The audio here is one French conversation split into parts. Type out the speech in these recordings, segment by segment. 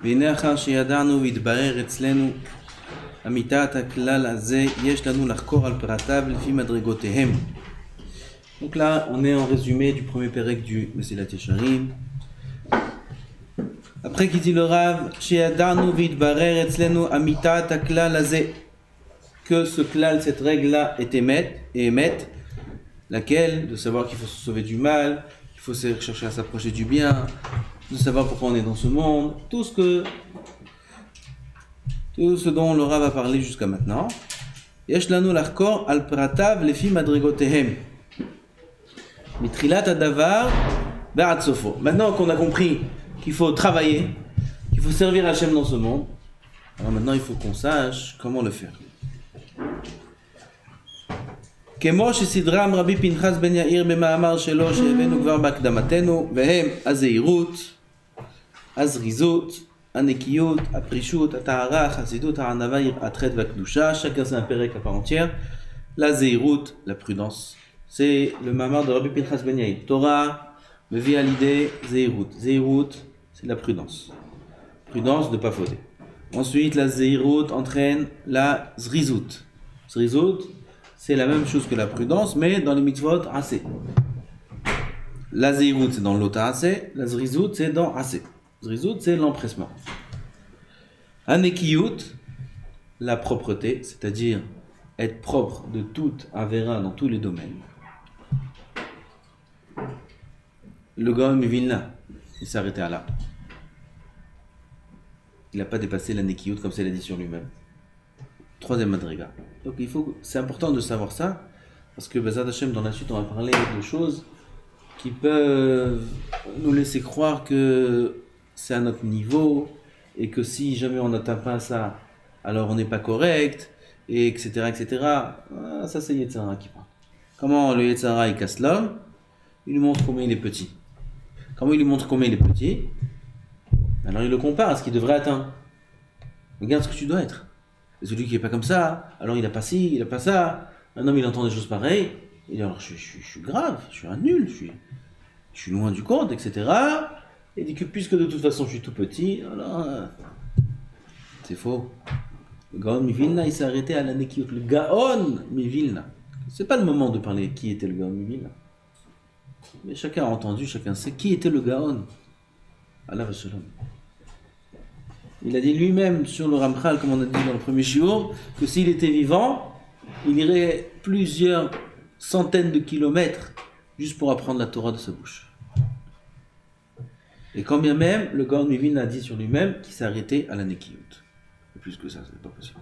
והנה אחר שידענו והתברר אצלנו אמיתת הכלל הזה, יש לנו לחקור על פרטיו לפי מדרגותיהם. Donc là, on est en résumé du premier pérec du Mesilat Yesharim. Après qu'il dit le Rav, שידענו והתברר אצלנו אמיתת הכלל הזה, que ce klal, cette règle-là est émette, laquelle, de savoir qu'il faut se sauver du mal, qu'il faut chercher à s'approcher du bien, de savoir pourquoi on est dans ce monde, tout ce dont le Rav a parlé jusqu'à maintenant. יש לנו לחקור על פרטיו לפי מדרגותיהם. מתחילת הדבר ועד סופו. Maintenant qu'on a compris qu'il faut travailler, qu'il faut servir Hachem dans ce monde, alors maintenant il faut qu'on sache comment le faire. כמו שסדרם רבי פנחס בן יאיר במאמר שלו שהבאנו כבר בהקדמתנו, והם הזהירות, הזריזות, הנקיות, הפרישות, הטהרה, החסידות, הענווה, יראת חטא והקדושה. Chacun c'est un pérec à part entière. La zéhirout, la prudence, c'est le mamar de Rabbi Pinchas Ben Yair. Torah me vient à l'idée zéhirout. Zéhirout, c'est la prudence. Prudence de ne pas fauter. Ensuite, la zéhirout entraîne la zrizout. Zrizout, c'est la même chose que la prudence, mais dans les mitzvot assez. La zéhirout, c'est dans l'ota assez. La zrizout, c'est dans assez. Zrizout, c'est l'empressement. Hanekiyut, la propreté, c'est-à-dire être propre de toute avéra dans tous les domaines. Le Gaon Vilna, il s'est arrêté à là. Il n'a pas dépassé la nekiyut comme c'est l'a dit sur lui-même. Troisième madriga. Donc c'est important de savoir ça, parce que Bezat Hashem, dans la suite, on va parler de choses qui peuvent nous laisser croire que c'est à notre niveau, et que si jamais on n'atteint pas ça, alors on n'est pas correct, et etc. etc. Ah, ça c'est Yetzara qui parle. Comment le Yetzara il casse l'homme? Il lui montre combien il est petit. Comment il lui montre combien il est petit? Alors il le compare à ce qu'il devrait atteindre. Regarde ce que tu dois être. Et celui qui n'est pas comme ça, alors il n'a pas ci, il n'a pas ça. Un homme il entend des choses pareilles, il dit alors je suis grave, je suis un nul, je suis loin du compte, etc. Et il dit que puisque de toute façon je suis tout petit, alors c'est faux. Le Gaon Mivilna, il s'est arrêté à la Nekiyot. Le Gaon Mivilna. C'est pas le moment de parler qui était le Gaon Mivilna. Mais chacun a entendu, chacun sait qui était le Gaon. Allah va shalom. Il a dit lui-même sur le Ramchal, comme on a dit dans le premier shiur, que s'il était vivant, il irait plusieurs centaines de kilomètres juste pour apprendre la Torah de sa bouche. Et quand bien même, le Gaon Mivilna a dit sur lui-même qu'il s'est arrêté à la Nekiyot. Plus que ça, c'est pas possible.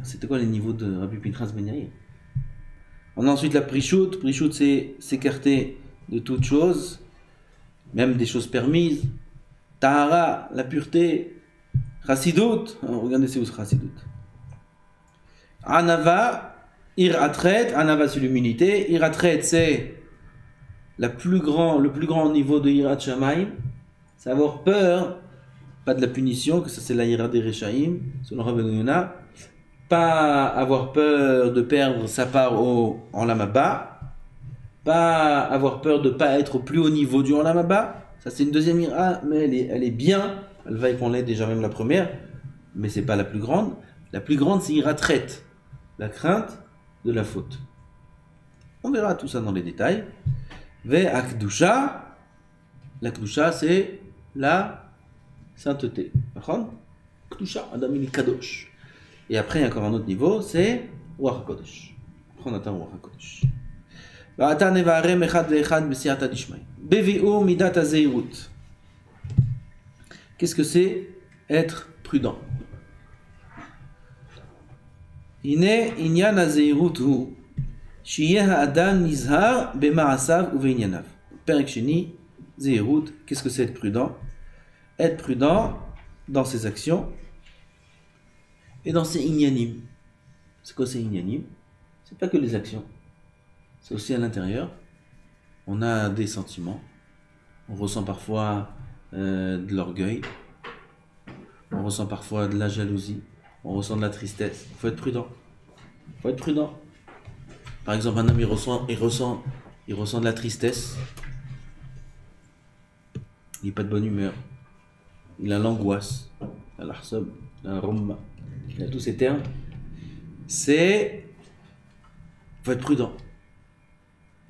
C'était quoi les niveaux de Rabbi Pinchas Ben Yair? On a ensuite la Prishut. Prishut, c'est s'écarter de toute chose, même des choses permises. Tahara, la pureté. Chassidut, regardez c'est où ce Chassidut. Anava, Iratret. Anava, c'est l'humilité. Iratret, c'est le plus grand niveau de Irat Shamayim. C'est avoir peur. Pas de la punition, que ça c'est la ira des Rechaïm, selon Rav Ben Yonah. Pas avoir peur de perdre sa part en Lamaba. Pas avoir peur de ne pas être au plus haut niveau du Lamaba. Ça c'est une deuxième ira, mais elle est bien. Elle va qu'on l'ait déjà même la première, mais c'est pas la plus grande. La plus grande c'est ira traite, la crainte de la faute. On verra tout ça dans les détails. Ve akdusha, la kdusha c'est la sainteté. Kdusha, Adam il est kadosh. Et après, il y a encore un autre niveau, c'est Ruach HaKodesh. On attend Ruach HaKodesh. Va'ata nevarem echad ve'echad b'siyata dishmai. Bevi'u midat ha'zeirut. Qu'est-ce que c'est être prudent? Hine inyan ha'zeirut hu sheyeh ha'adam nizhar b'ma'asav uve'inyanav. Perek sheni, zeirut, qu'est-ce que c'est être prudent? Être prudent dans ses actions et dans ses inyanim. C'est quoi ces inyanim? C'est pas que les actions, c'est aussi à l'intérieur. On a des sentiments, on ressent parfois de l'orgueil, on ressent parfois de la jalousie, on ressent de la tristesse. Il faut être prudent. Il faut être prudent. Par exemple, un homme, il ressent de la tristesse. Il n'est pas de bonne humeur. Il a l'angoisse. Il a l'arsab, il a la rumma. Il a tous ces termes. Il faut être prudent.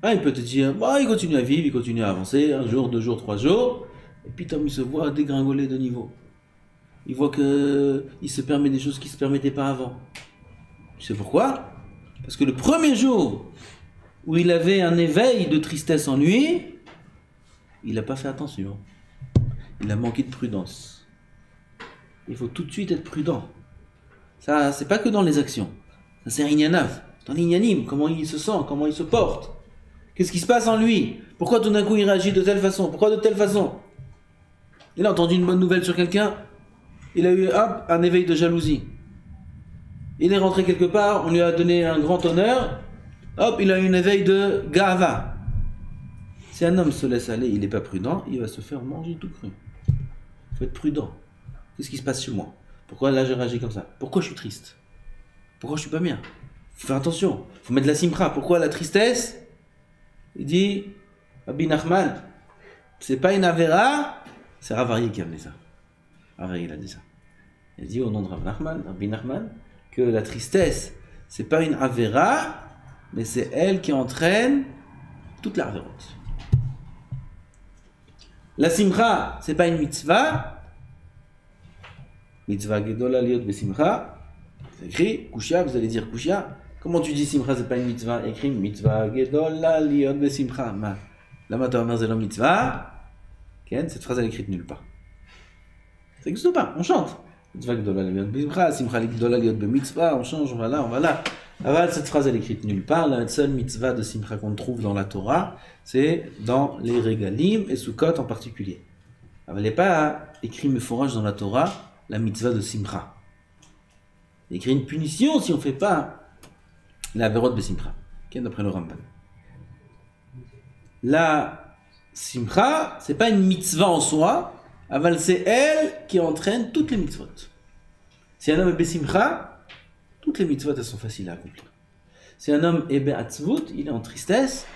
Ah, il peut te dire, bah, il continue à vivre, il continue à avancer, 1 jour, 2 jours, 3 jours. Et puis, Tom, il se voit dégringoler de niveau. Il voit qu'il se permet des choses qu'il ne se permettait pas avant. Tu sais pourquoi? Parce que le premier jour où il avait un éveil de tristesse en lui, il n'a pas fait attention. Il a manqué de prudence. Il faut tout de suite être prudent. Ça, c'est pas que dans les actions. Ça, c'est Inyanav. Dans l'Inyanim, comment il se sent, comment il se porte. Qu'est-ce qui se passe en lui? Pourquoi tout d'un coup il réagit de telle façon? Pourquoi de telle façon? Il a entendu une bonne nouvelle sur quelqu'un. Il a eu un éveil de jalousie. Il est rentré quelque part, on lui a donné un grand honneur. Hop, il a eu un éveil de gava. Si un homme se laisse aller, il n'est pas prudent, il va se faire manger tout cru. Il faut être prudent. Qu'est-ce qui se passe chez moi? Pourquoi là j'ai réagi comme ça? Pourquoi je suis triste? Pourquoi je suis pas bien? Il faut faire attention. Il faut mettre de la simra. Pourquoi la tristesse? Il dit, Rabbi Nachman, c'est pas une avera, c'est Ravarie qui a amené ça. Ravarie, il a dit ça. Il dit au nom de Rabbi Nachman, que la tristesse, c'est pas une avera, mais c'est elle qui entraîne toute la avérote. La simcha, c'est pas une mitzvah. Mitzvah gedola liot besimcha. C'est écrit, kushia, vous allez dire kushia. Comment tu dis simcha, c'est pas une mitzvah? Écrit mitzvah gedola liot besimcha. Lama ta omer zelo mitzvah. Cette phrase elle est écrite nulle part. Ça n'existe pas, on chante. Mitzvah gedola liot besimcha, simcha gedola liot bemitzvah, on change, on va là. Aval, cette phrase elle est écrite nulle part. La seule mitzvah de simcha qu'on trouve dans la Torah, c'est dans les Regalim et Sukkot en particulier. Il n'est pas écrit meforach dans la Torah la mitzvah de simcha. Il écrit une punition si on ne fait pas la averot de simcha, d'après le Ramban. La simcha, c'est pas une mitzvah en soi, aval c'est elle qui entraîne toutes les mitzvot. Si un homme est besimcha, toutes les mitzvot elles sont faciles à accomplir. Si un homme est be'atzvut, il est en tristesse,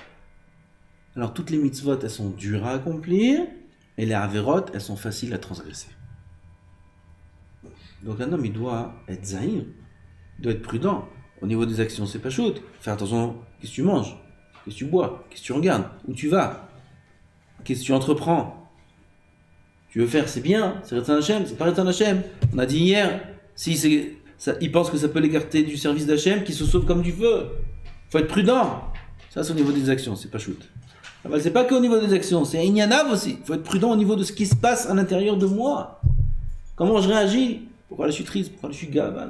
alors toutes les mitzvot elles sont dures à accomplir et les averot elles sont faciles à transgresser. Donc un homme il doit être zahir, il doit être prudent. Au niveau des actions c'est pas chouette. Faire attention, qu'est-ce que tu manges, qu'est-ce que tu bois, qu'est-ce que tu regardes, où tu vas, qu'est-ce que tu entreprends. Tu veux faire c'est bien, c'est Retzan Hashem, c'est pas Retzan Hashem. On a dit hier, si c'est ça, il pense que ça peut l'écarter du service d'Hachem, qui se sauve comme du feu. Il faut être prudent. Ça, c'est au niveau des actions, c'est pas shoot. C'est pas qu'au niveau des actions, c'est Inyanav aussi. Il faut être prudent au niveau de ce qui se passe à l'intérieur de moi. Comment je réagis? Pourquoi là je suis triste? Pourquoi là je suis gava?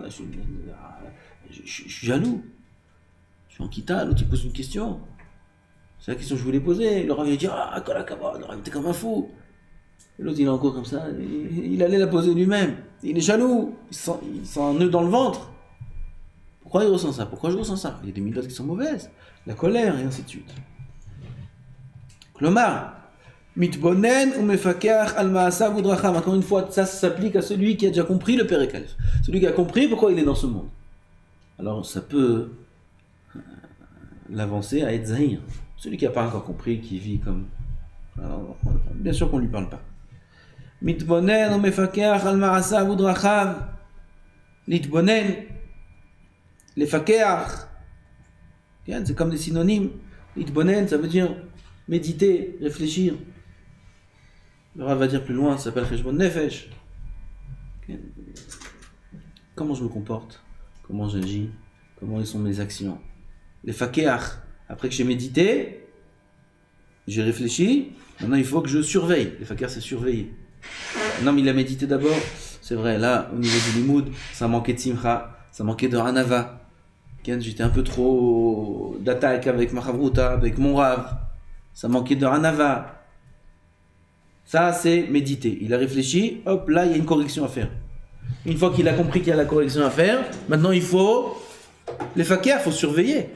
Je suis jaloux. Je suis en kita, l'autre il pose une question. C'est la question que je voulais poser. Le rav il dit, ah, Kolakaba, le rav t'es comme un fou. Et l'autre il est encore comme ça, il allait la poser lui-même. Il est jaloux, il sent un nœud dans le ventre. Pourquoi il ressent ça? Pourquoi je ressens ça? Il y a des milotes qui sont mauvaises, la colère et ainsi de suite. Klomar, mitbonen ou mefakar al ma'asav udracham. Encore une fois, ça s'applique à celui qui a déjà compris le Perek Aleph. Celui qui a compris pourquoi il est dans ce monde. Alors ça peut l'avancer à être zahir. Celui qui n'a pas encore compris, qui vit comme... Alors, bien sûr qu'on ne lui parle pas. Mitbonen ou mefakar al ma'asav udracham. Litbonen, les fakar, c'est comme des synonymes. Litbonen, ça veut dire méditer, réfléchir. Le Rav va dire plus loin, ça s'appelle Cheshbon Nefesh. Comment je me comporte? Comment j'agis? Comment sont mes actions? Les fakar, après que j'ai médité, j'ai réfléchi, maintenant il faut que je surveille. Les fakar, c'est surveiller. Non, mais il a médité d'abord. C'est vrai, là, au niveau du limoud, ça manquait de simcha, ça manquait de hanava. J'étais un peu trop d'attaque avec ma chavruta, avec mon rav. Ça manquait de hanava. Ça, c'est méditer. Il a réfléchi, hop, là, il y a une correction à faire. Une fois qu'il a compris qu'il y a la correction à faire, maintenant il faut... Les fakir, il faut surveiller.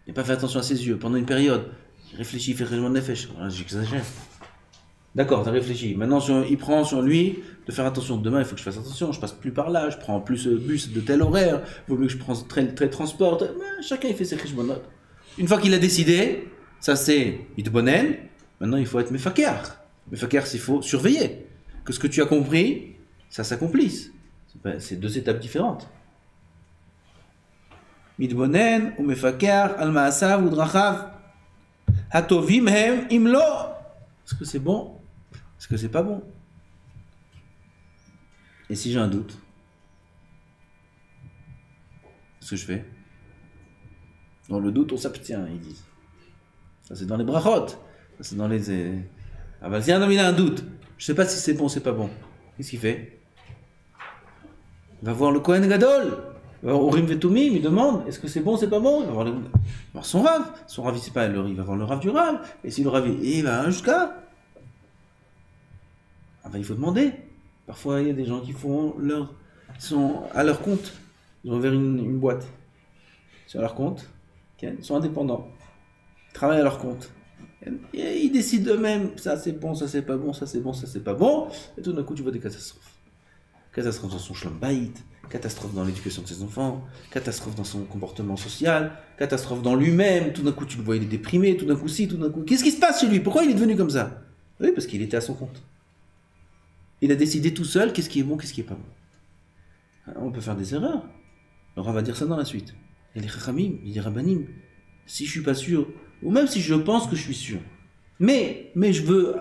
Il n'a pas fait attention à ses yeux pendant une période. Il réfléchit, il fait réellement nefesh. J'exagère. D'accord, t'as réfléchi. Maintenant, il prend sur lui de faire attention. Demain, il faut que je fasse attention. Je passe plus par là. Je prends plus le bus de tel horaire. Vaut mieux que je prenne tel transport. Chacun, il fait ses cheshbonot. Une fois qu'il a décidé, ça c'est Itbonen. Maintenant, il faut être mefaker. Mefaker, il faut surveiller que ce que tu as compris, ça s'accomplisse. C'est deux étapes différentes. Mitbonen ou mefaker al ma'asav ou drachav hatovim hem imlo. Est-ce que c'est bon? Est-ce que c'est pas bon? Et si j'ai un doute, qu'est-ce que je fais? Dans le doute, on s'abstient, ils disent. Ça, c'est dans les brachot. Ça, c'est dans les... Ah bah, si un homme, il a un doute, je sais pas si c'est bon ou c'est pas bon. Qu'est-ce qu'il fait? Il va voir le Kohen Gadol. Il va voir Urim Vetumim, il demande, est-ce que c'est bon ou c'est pas bon? Il va voir son Rav. Son Rav, il va voir le Rav du Rav. Et si le Rav, il va jusqu'à... Ah bah, il faut demander. Parfois, il y a des gens qui sont à leur compte. Ils ont ouvert une boîte. Ils sont à leur compte. Ils sont indépendants. Ils travaillent à leur compte. Et ils décident eux-mêmes. Ça c'est bon, ça c'est pas bon, ça c'est bon, ça c'est pas bon. Et tout d'un coup, tu vois des catastrophes. Catastrophe dans son shlom bayit. Catastrophe dans l'éducation de ses enfants. Catastrophe dans son comportement social. Catastrophe dans lui-même. Tout d'un coup, tu le vois, il est déprimé. Tout d'un coup, si, tout d'un coup. Qu'est-ce qui se passe chez lui? Pourquoi il est devenu comme ça? Oui, parce qu'il était à son compte. Il a décidé tout seul qu'est-ce qui est bon, qu'est-ce qui est pas bon. On peut faire des erreurs. Alors on va dire ça dans la suite. Il y a les chachamim, il y a les rabbanim. Si je suis pas sûr, ou même si je pense que je suis sûr, mais je veux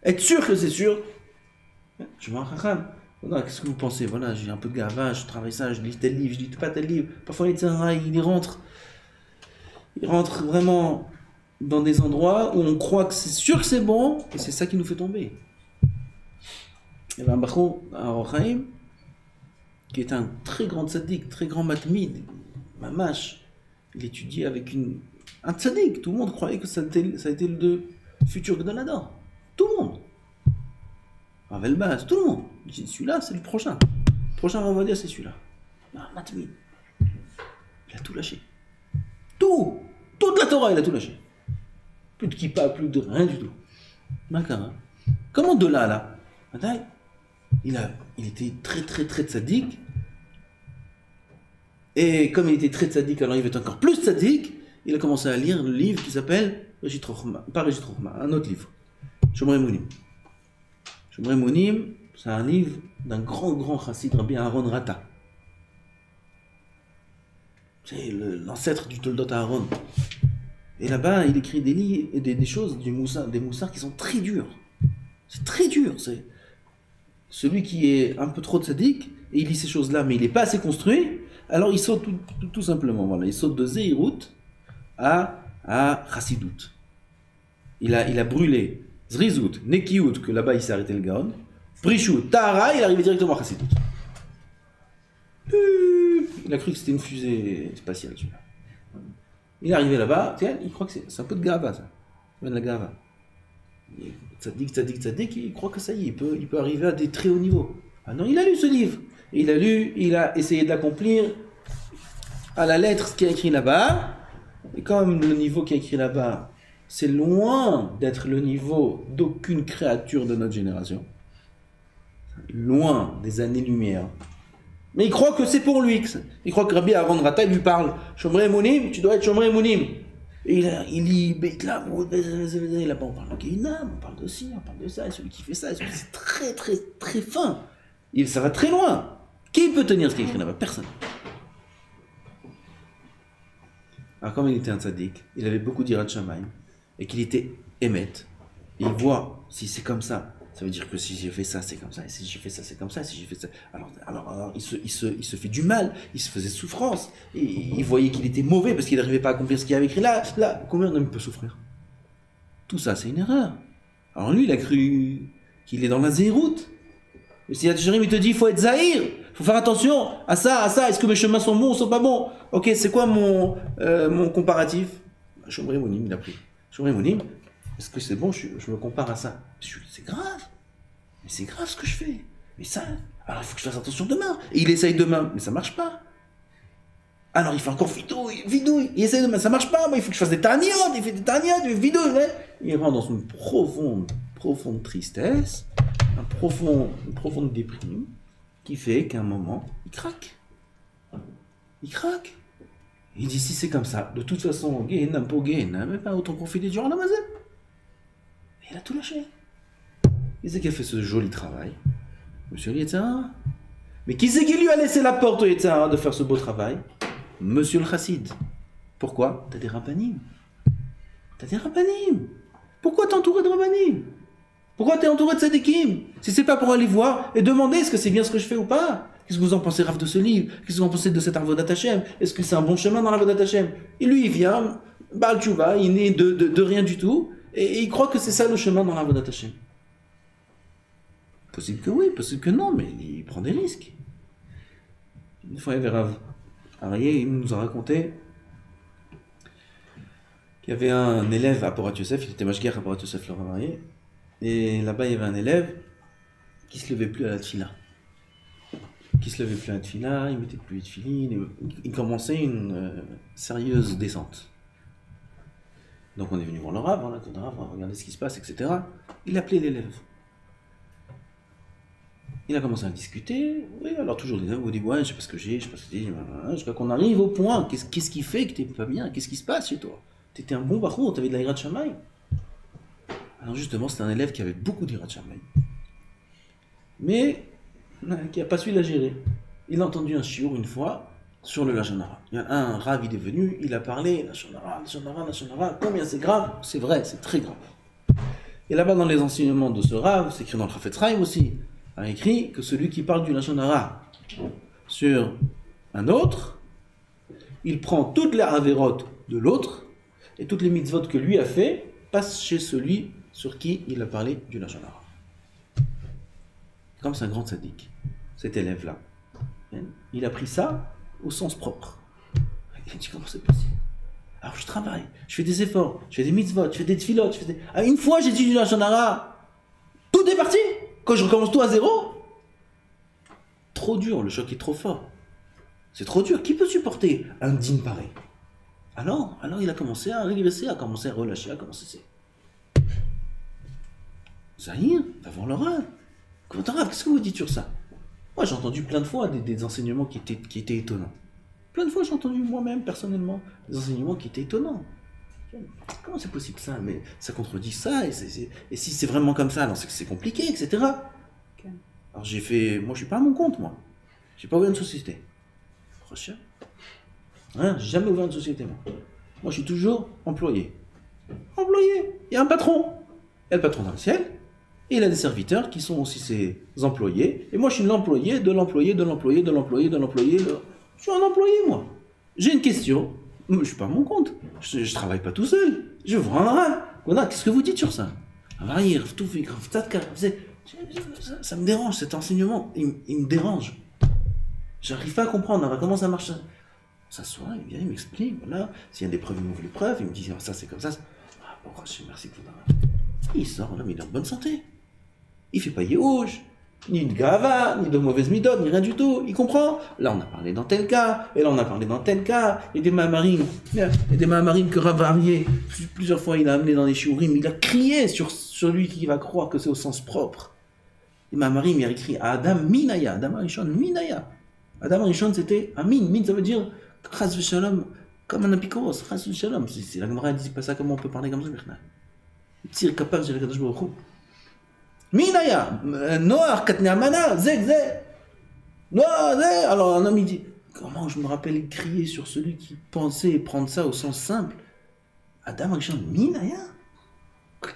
être sûr que c'est sûr, je vais en chacham. Voilà, qu'est-ce que vous pensez? Voilà, j'ai un peu de gavage, je travaille ça, je lis tel livre, je lis pas tel livre. Parfois il rentre vraiment dans des endroits où on croit que c'est sûr que c'est bon, et c'est ça qui nous fait tomber. Il y avait un bachon à Rochaim qui est un très grand tzaddik, très grand matmid, mamash. Il étudiait avec un tzaddik. Tout le monde croyait que ça a été le futur Gdolada. Tout le monde. Ravel Baz, tout le monde. Il dit celui-là, c'est le prochain. Le prochain, on va dire, c'est celui-là. Non, matmid. Il a tout lâché. Tout. Toute la Torah, il a tout lâché. Plus de kippa, plus de rien du tout. Makara. Comment de là il était très très très tzaddik. Et comme il était très tzaddik, alors il va être encore plus tzaddik. Il a commencé à lire le livre qui s'appelle Reshit Rochma, pas Reshit Rochma, un autre livre, Shomrei Mounim. Shomrei Mounim, c'est un livre d'un grand chassid, Rabbi Aaron Rata. C'est l'ancêtre du Toldot Aaron. Et là-bas, il écrit des livres et des choses, des moussards qui sont très durs. C'est très dur. C'est celui qui est un peu trop tzaddik, et il lit ces choses-là, mais il n'est pas assez construit, alors il saute tout simplement. Voilà. Il saute de Zeirut à Chassidut. Il a brûlé Zrizut, Nekiut, que là-bas il s'est arrêté le Gaon, Prishut, Tahara, il est arrivé directement à Chassidut. Il a cru que c'était une fusée spatiale, celui-là. Il est arrivé là-bas, tiens, il croit que c'est un peu de Gava, ça. Ça vient de la Gava. Tzadik, il croit que ça y est, il peut arriver à des très hauts niveaux. Ah non, il a lu ce livre. Il a essayé d'accomplir à la lettre ce qui est écrit là-bas. Et comme le niveau qui est écrit là-bas, c'est loin d'être le niveau d'aucune créature de notre génération. Loin des années-lumière. Mais il croit que c'est pour lui. Il croit que Rabbi Aaron Rata lui parle. Shomrei Mounim, tu dois être Shomrei Mounim. Et il lit Beitlam, là-bas on parle de Gainam, on parle de ci, on parle de ça, et celui qui fait ça, et celui c'est très très très fin. Ça va très loin. Qui peut tenir ce qui est écrit là-bas? Personne. Alors comme il était un tzaddik, il avait beaucoup d'Irat Shamayim, et qu'il était émet, et il voit si c'est comme ça, ça veut dire que si j'ai fait ça c'est comme ça, et si j'ai fait ça c'est comme ça, et si j'ai fait ça... Alors il se fait du mal, il se faisait souffrance, et il voyait qu'il était mauvais parce qu'il n'arrivait pas à accomplir ce qu'il avait écrit là, combien d'hommes peut souffrir? Tout ça c'est une erreur. Alors lui il a cru qu'il est dans la zéroute. Et si Yad-Sharim il te dit il faut être zahir, il faut faire attention à ça, est-ce que mes chemins sont bons ou sont pas bons? Ok, c'est quoi mon comparatif? Shomrei Mounim il a pris. Shomrei Mounim, est-ce que c'est bon, je me compare à ça? C'est grave. Mais c'est grave ce que je fais. Mais ça, alors il faut que je fasse attention demain. Et il essaye demain, mais ça marche pas. Alors il fait encore vidouille. Il essaye demain, ça marche pas. Moi, il faut que je fasse des taniotes. Il fait des taniotes, des vidouilles. Il rentre dans une profonde profonde tristesse, une profonde déprime, qui fait qu'à un moment, il craque. Il craque. Il dit, si c'est comme ça, de toute façon, Gehenam pour Gehenam, pas autant profiter du Ramazan. Et il a tout lâché. Qui c'est qui a fait ce joli travail? Monsieur Yetzirah. Mais qui c'est qui lui a laissé la porte au Yetzirah de faire ce beau travail? Monsieur le Chassid. Pourquoi? T'as des rabbanim. T'as des rabbanim. Pourquoi t'es entouré de rabbanim? Pourquoi t'es entouré de tzadikim? Si c'est pas pour aller voir et demander est-ce que c'est bien ce que je fais ou pas? Qu'est-ce que vous en pensez, Rav, de ce livre? Qu'est-ce que vous en pensez de cet Avodat Hashem? Est-ce que c'est un bon chemin dans l'Avodat Hashem? Et lui, il vient, Baal Tshuva, il n'est de rien du tout, et il croit que c'est ça le chemin dans l'Avodat Hashem. Possible que oui, possible que non, mais il prend des risques. Une fois, il y avait Rav Arié, il nous a raconté qu'il y avait un élève à Porat Yosef, il était mashgiach à Porat Yosef, le Rav Arié, et là-bas, il y avait un élève qui se levait plus à la tfila. Il mettait plus de tefilin, il commençait une sérieuse descente. Donc on est venu voir le Rav, on va regarder ce qui se passe, etc. Il appelait l'élève. Il a commencé à discuter, oui, alors toujours l'élève vous dit, ouais, je sais pas ce que j'ai, jusqu'à qu'on arrive au point, qu'est-ce qui fait que t'es pas bien, qu'est-ce qui se passe chez toi? T'étais un bon bachou, t'avais de la hirat shamaï. Alors justement, c'était un élève qui avait beaucoup d'hirat shamaï. Mais qui n'a pas su la gérer. Il a entendu un chiour une fois sur le Lashon Hara. Il y a un Rav, il est venu, il a parlé, Lashon Hara, combien c'est grave? C'est vrai, c'est très grave. Et là-bas, dans les enseignements de ce Rav, c'est écrit dans le Chafetz Chaim aussi, a écrit que celui qui parle du Lashon Hara sur un autre, il prend toutes les avérotes de l'autre, et toutes les mitzvot que lui a fait, passent chez celui sur qui il a parlé du Lashon Hara. Comme c'est un grand tzaddik, cet élève-là, il a pris ça au sens propre. Il a dit, comment c'est possible? Alors je travaille, je fais des efforts, je fais des mitzvot, je fais des tfilot, une fois j'ai dit du Lashon Hara, tout est parti. Quand je recommence tout à zéro, trop dur, le choc est trop fort. C'est trop dur, qui peut supporter un din pareil? Alors il a commencé à régresser, à commencer à relâcher, à commencer à... Zahir, va voir le Rav. Qu'est-ce que vous dites sur ça? Moi, j'ai entendu plein de fois des enseignements qui étaient étonnants. Plein de fois, j'ai entendu moi-même, personnellement, des enseignements qui étaient étonnants. Comment c'est possible ça? Mais ça contredit ça, et si c'est vraiment comme ça, alors c'est compliqué, etc. Alors j'ai fait... Moi, je suis pas à mon compte, moi. J'ai pas ouvert une société. Prochain. Hein, j'ai jamais ouvert une société, moi. Moi, je suis toujours employé. Employé. Il y a un patron. Il y a le patron dans le ciel. Et il a des serviteurs qui sont aussi ses employés. Et moi, je suis l'employé de l'employé de l'employé de l'employé de l'employé. Je suis un employé, moi. J'ai une question. Je ne suis pas à mon compte. Je ne travaille pas tout seul. Je vois un Rav. Qu'est-ce que vous dites sur ça? Ça me dérange, cet enseignement. Il me dérange. J'arrive pas à comprendre. Comment ça marche? On s'assoit, il vient, il m'explique. Voilà. S'il y a des preuves, il m'ouvre les preuves. Il me dit, ça, c'est comme ça. Ah, bon, merci que vous... Il sort là, mais il est en bonne santé. Il fait pas yéhouch, ni de gava, ni de mauvaise midot, ni rien du tout. Il comprend. Là, on a parlé dans tel cas, et là, on a parlé dans tel cas. Et des mahamarines que Rav Arié, plusieurs fois, il a amené dans les shiurim, il a crié sur celui qui va croire que c'est au sens propre. Les mahamarines, il a écrit Adam Minaya, Adam Arishon Minaya. Adam Arishon, c'était Amin. Min, ça veut dire Chas v'shalom, comme un apikoros, Chas v'shalom. Si la Gemara ne dit pas ça, comment on peut parler comme ça, maintenant? Tir capable de la Kadosh Baruch Hu. Minaya, Noach, Katneamana, Zek. Noach, Zek. Alors un homme il dit, comment je me rappelle, il criait sur celui qui pensait prendre ça au sens simple. Adam Rishon, Minaya,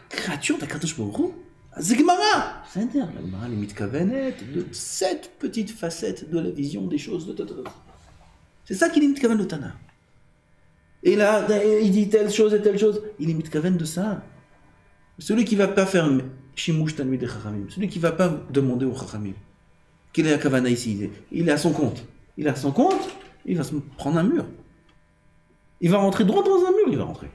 créature de la Kadosh Baruch Hu. Zegmara. C'est-à-dire, la Gemara limite Kavenet, de 7 petites facettes de la vision des choses. C'est ça qu'il limite Kaven de Tana. Et là, il dit telle chose et telle chose. Il limite Kaven de ça. Celui qui ne va pas faire Shimush Talmid et Chachamim, celui qui ne va pas demander aux Chachamim, quelle est la Kavana ici? Il est à son compte. Il va se prendre un mur. Il va rentrer droit dans un mur, il va rentrer.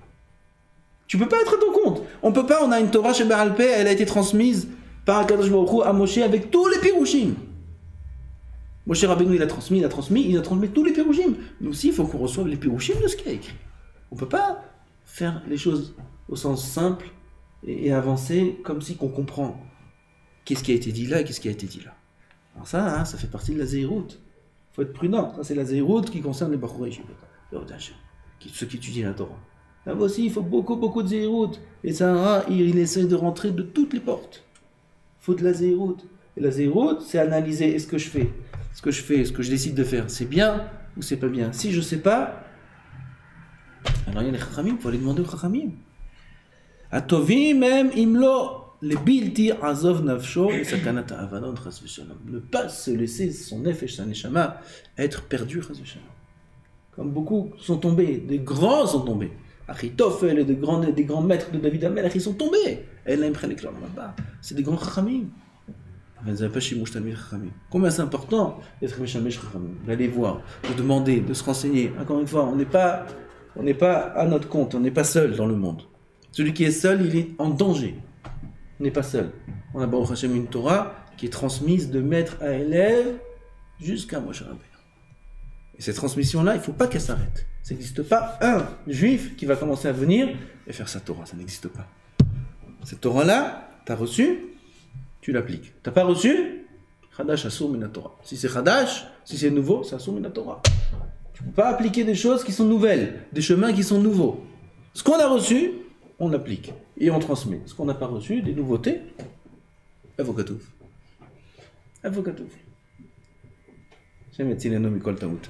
Tu ne peux pas être à ton compte. On a une Torah chez Baal Peh, elle a été transmise par Akadosh Baruch Hu à Moshe avec tous les Pirushim. Moshe Rabbeinu, il a transmis tous les Pirushim. Nous aussi, il faut qu'on reçoive les Pirushim de ce qu'il a écrit. On ne peut pas faire les choses au sens simple et avancer comme si qu'on comprend qu'est-ce qui a été dit là et qu'est-ce qui a été dit là. Alors ça, hein, ça fait partie de la zéhirout. Il faut être prudent. Ça, c'est la zéhirout qui concerne les Bachorei Yeshiva, ceux qui étudient la Torah. Là aussi, il faut beaucoup de zéhirout. Et ça, il essaie de rentrer de toutes les portes. Il faut de la zéhirout. Et la zéhirout, c'est analyser ce que je fais. Ce que je décide de faire, c'est bien ou c'est pas bien. Si je sais pas, alors il y a les chachamim, il faut aller demander aux chachamim. Atovim même imlo le bilti azov nafsho et sakanat avanon chas v'shalom. Ne pas se laisser son nefesh, sa neshama, être perdu chas v'shalom. Comme beaucoup sont tombés, des grands sont tombés. Achitofel et des grands maîtres de David Amelech, ils sont tombés. C'est des grands chachamim. Combien c'est important d'être Meshamesh Chachamim, d'aller voir, de demander, de se renseigner. Encore une fois, on n'est pas à notre compte, on n'est pas seul dans le monde. Celui qui est seul, il est en danger. On n'est pas seul. On a Baruch Hashem une Torah qui est transmise de maître à élève jusqu'à Moshe Rabbeinu. Et cette transmission-là, il ne faut pas qu'elle s'arrête. Ça n'existe pas un juif qui va commencer à venir et faire sa Torah. Ça n'existe pas. Cette Torah-là, tu as reçu, tu l'appliques. Tu n'as pas reçu, Chadash Asur Min Torah. Si c'est Chadash, si c'est nouveau, c'est Asur Min Torah. Tu ne peux pas appliquer des choses qui sont nouvelles, des chemins qui sont nouveaux. Ce qu'on a reçu, on applique et on transmet. Ce qu'on n'a pas reçu, des nouveautés, Avokatouf. Avokatouf. Shem Yetzilenu Mikol Taout.